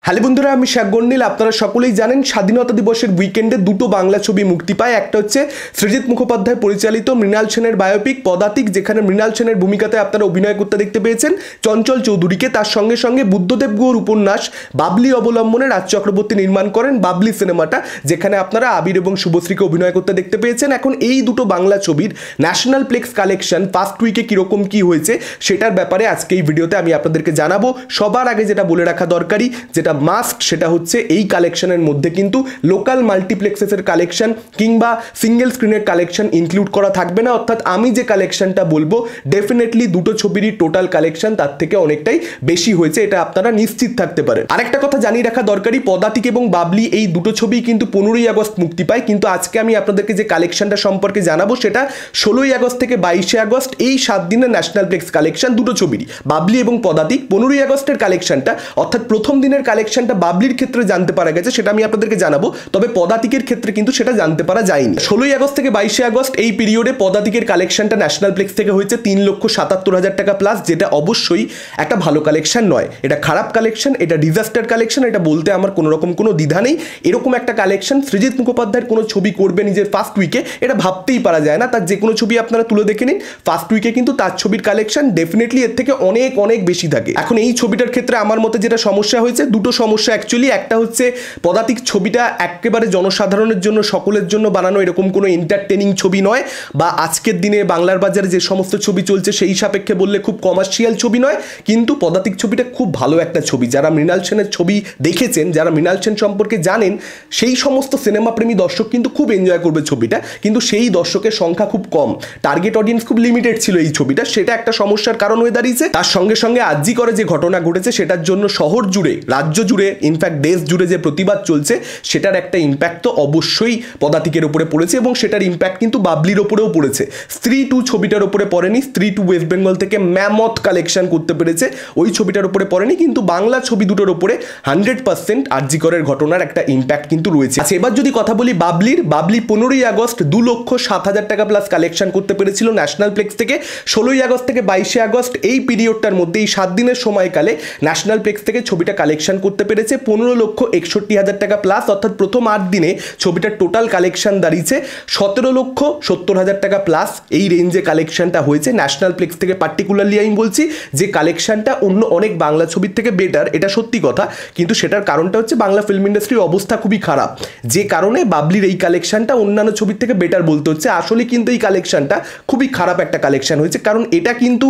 Hello বন্ধুরা, আমি শাকগন্ডিল। আপনারা সকলেই জানেন স্বাধীনতা দিবসের উইকেন্ডে দুটো বাংলা ছবি মুক্তি পায়। একটা হচ্ছে সৃজিত মুখোপাধ্যায় পরিচালিত মৃণাল সেনের বায়োপিক পদাতিক, যেখানে মৃণাল সেনের ভূমিকাতে আপনারা অভিনয় করতে দেখতে পেয়েছেন চঞ্চল চৌধুরীকে। তার সঙ্গে সঙ্গে বুদ্ধদেব গুহর উপন্যাস বাবলি অবলম্বনে রাজ চক্রবর্তী নির্মাণ করেন বাবলি সিনেমাটা, যেখানে আপনারা আবির এবং শুভশ্রীকে অভিনয় করতে দেখতে পেয়েছেন। এখন এই দুটো বাংলা ছবির ন্যাশনাল প্লেক্স কালেকশন ফার্স্ট উইকে কীরকম কী হয়েছে সেটার ব্যাপারে আজকে এই ভিডিওতে আমি আপনাদেরকে জানাবো। সবার আগে যেটা বলে রাখা দরকারি, যেটা মাস্ট, সেটা হচ্ছে এই কালেকশনের মধ্যে কিন্তু লোকাল মাল্টিপ্লেক্সেসের কালেকশন কিংবা সিঙ্গেল স্ক্রিনের কালেকশন ইনক্লুড করা থাকবে না। অর্থাৎ আমি যে কালেকশনটা বলবো ডেফিনেটলি দুটো ছবিরই টোটাল কালেকশন তার থেকে অনেকটাই বেশি হয়েছে, এটা আপনারা নিশ্চিত থাকতে পারেন। আরেকটা কথা জানিয়ে রাখা দরকারি, পদাতিক এবং বাবলি এই দুটো ছবি কিন্তু 15ই আগস্ট মুক্তি পায়, কিন্তু আজকে আমি আপনাদেরকে যে কালেকশনটা সম্পর্কে জানাবো সেটা 16ই আগস্ট থেকে 22শে আগস্ট, এই 7 দিনের ন্যাশনাল প্লেক্স কালেকশন দুটো ছবিরই, বাবলি এবং পদাতিক। 15ই আগস্টের কালেকশনটা অর্থাৎ প্রথম দিনের কালেকশনটা বাবলির ক্ষেত্রে জানতে পারা গেছে, সেটা আমি আপনাদেরকে জানাবো। তবে পদাতিকের ক্ষেত্রে কিন্তু সেটা জানতে পারা যায়নি। 16ই আগস্ট থেকে 22শে আগস্ট এই পিরিয়ডে পদাতিকের কালেকশনটা ন্যাশনাল প্লেক্স থেকে হয়েছে 3,77,000 টাকা প্লাস, যেটা অবশ্যই একটা ভালো কালেকশন নয়, এটা খারাপ কালেকশন, এটা ডিজাস্টার কালেকশন, এটা বলতে আমার কোনো রকম কোনো দ্বিধা নেই। এরকম একটা কালেকশন সৃজিত মুখোপাধ্যায়ের কোনো ছবি করবে নিজের ফার্স্ট উইকে, এটা ভাবতেই পারা যায় না। তার যে কোনো ছবি আপনারা তুলে দেখে নিন, ফার্স্ট উইকে কিন্তু তার ছবির কালেকশন ডেফিনেটলি এর থেকে অনেক অনেক বেশি থাকে। এখন এই ছবিটার ক্ষেত্রে আমার মতে যেটা সমস্যা হয়েছে, দুটো সমস্যা অ্যাকচুয়ালি। একটা হচ্ছে পদাতিক ছবিটা একেবারে জনসাধারণের জন্য, সকলের জন্য বানানো এরকম কোনো এন্টারটেনিং ছবি নয়, বা আজকের দিনে বাংলার বাজারে যে সমস্ত ছবি চলছে সেই সাপেক্ষে বললে খুব কমার্শিয়াল ছবি নয়। কিন্তু পদাতিক ছবিটা খুব ভালো একটা ছবি। যারা মৃণাল সেনের ছবি দেখেছেন, যারা মৃণাল সেন সম্পর্কে জানেন, সেই সমস্ত সিনেমা প্রেমী দর্শক কিন্তু খুব এনজয় করবে ছবিটা, কিন্তু সেই দর্শকের সংখ্যা খুব কম, টার্গেট অডিয়েন্স খুব লিমিটেড ছিল এই ছবিটা, সেটা একটা সমস্যার কারণ হয়ে দাঁড়িয়েছে। তার সঙ্গে সঙ্গে আরজি করে যে ঘটনা ঘটেছে সেটার জন্য শহর জুড়ে, রাজ্য জুড়ে, ইনফ্যাক্ট দেশ জুড়ে যে প্রতিবাদ চলছে সেটার একটা ইম্প্যাক্ট তো অবশ্যই পদাতিকের উপরে পড়েছে, এবং সেটার ইম্প্যাক্ট কিন্তু বাবলির ওপরেও পড়েছে। স্ত্রী 2 ছবিটার উপরে পড়েনি, স্ত্রী 2 ওয়েস্ট বেঙ্গল থেকে ম্যামথ কালেকশন করতে পেরেছে, ওই ছবিটার উপরে পড়েনি, কিন্তু বাংলা ছবি দুটোর উপরে 100% আরজি করের ঘটনার একটা ইম্প্যাক্ট কিন্তু রয়েছে। আচ্ছা, এবার যদি কথা বলি বাবলির, বাবলি 15ই আগস্ট 2,07,000 টাকা প্লাস কালেকশন করতে পেরেছিল ন্যাশনাল প্লেক্স থেকে। 16ই আগস্ট থেকে 22শে আগস্ট এই পিরিয়ডটার মধ্যে, এই 7 দিনের সময়কালে ন্যাশনাল প্লেক্স থেকে ছবিটা কালেকশন করতে পেরেছে 15,61,000 টাকা প্লাস। অর্থাৎ প্রথম 8 দিনে ছবিটার টোটাল কালেকশন দাঁড়িয়েছে 17,70,000 টাকা প্লাস। এই রেঞ্জে কালেকশনটা হয়েছে ন্যাশনাল প্লেক্স থেকে। পার্টিকুলারলি আমি বলছি যে কালেকশনটা অন্য অনেক বাংলা ছবির থেকে বেটার, এটা সত্যি কথা, কিন্তু সেটার কারণটা হচ্ছে বাংলা ফিল্ম ইন্ডাস্ট্রির অবস্থা খুবই খারাপ, যে কারণে বাবলির এই কালেকশনটা অন্যান্য ছবির থেকে বেটার বলতে হচ্ছে। আসলে কিন্তু এই কালেকশনটা খুবই খারাপ একটা কালেকশন হয়েছে, কারণ এটা কিন্তু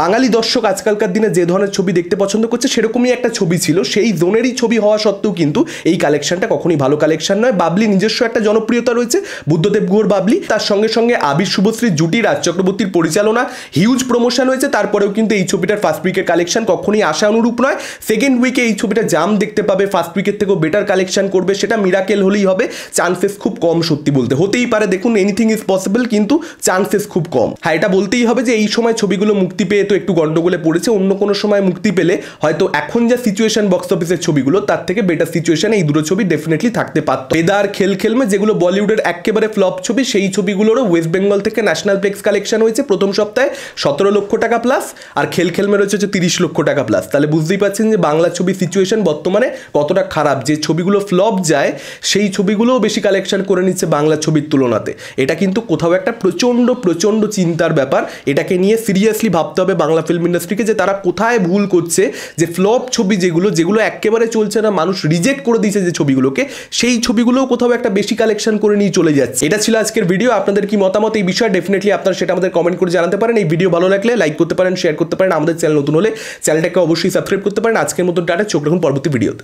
বাঙালি দর্শক আজকালকার দিনে যে ধরনের ছবি দেখতে পছন্দ করছে সেরকমই একটা ছবি ছিল, সেই জোনেরই ছবি হওয়া সত্ত্বেও কিন্তু এই কালেকশনটা কখনোই ভালো কালেকশন নয়। বাবলি নিজস্ব একটা জনপ্রিয়তা রয়েছে, বুদ্ধদেব গুহর বাবলি, তার সঙ্গে সঙ্গে আবির শুভশ্রীর জুটি, রাজ চক্রবর্তীর পরিচালনা, হিউজ প্রমোশন হয়েছে। তারপরেও কিন্তু এই ছবিটার ফার্স্ট উইকের কালেকশন কখনোই আশা অনুরূপ নয়। সেকেন্ড উইকে এই ছবিটা জাম দেখতে পাবে, ফার্স্ট উইকের থেকেও বেটার কালেকশন করবে, সেটা মিরাকেল হলেই হবে। চান্সেস খুব কম, সত্যি বলতে হতেই পারে, দেখুন এনিথিং ইজ পসিবল, কিন্তু চান্সেস খুব কম। হ্যাঁ, এটা বলতেই হবে যে এই সময় ছবিগুলো মুক্তি পেয়ে তো একটু গন্ডগোলে পড়েছে, অন্য কোনো সময় মুক্তি পেলে হয়তো এখন যা সিচুয়েশন বক্স অফিসের ছবিগুলো, তার থেকে বেটার সিচুয়েশন এই দুটো ছবি ডেফিনেটলি থাকতে পারত। বেদার, খেল খেলমে, যেগুলো বলিউডের একেবারে ফ্লপ ছবি, সেই ছবিগুলোরও ওয়েস্ট বেঙ্গল থেকে ন্যাশনাল প্লেক্স কালেকশন হয়েছে প্রথম সপ্তাহে 17 লক্ষ টাকা প্লাস, আর খেল খেলমে রয়েছে 30 লক্ষ টাকা প্লাস। তাহলে বুঝতেই পারছেন যে বাংলা ছবি সিচুয়েশন বর্তমানে কতটা খারাপ। যে ছবিগুলো ফ্লপ যায় সেই ছবিগুলোও বেশি কালেকশন করে নিচ্ছে বাংলা ছবির তুলনাতে। এটা কিন্তু কোথাও একটা প্রচণ্ড প্রচণ্ড চিন্তার ব্যাপার। এটাকে নিয়ে সিরিয়াসলি ভাবতে হবে বাংলা ফিল্ম ইন্ডাস্ট্রিকে, যে তারা কোথায় ভুল করছে, যে ফ্লপ ছবি যেগুলো একেবারে চলছে না, মানুষ রিজেক্ট করে দিয়েছে যে ছবিগুলোকে, সেই ছবিগুলোও কোথাও একটা বেশি কালেকশন করে নিয়ে চলে যাচ্ছে। এটা ছিল আজকের ভিডিও। আপনাদের কি মতামত এই বিষয়ে ডেফিনেটলি আপনারা সেটা আমাদের কমেন্ট করে জানাতে পারেন। এই ভিডিও ভালো লাগলে লাইক করতে পারেন, শেয়ার করতে পারেন, আমাদের চ্যানেল নতুন হলে চ্যানেলটাকে অবশ্যই সাবস্ক্রাইব করতে পারেন। আজকের মতো টাটা, চোখ রাখুন পরবর্তী ভিডিওতে।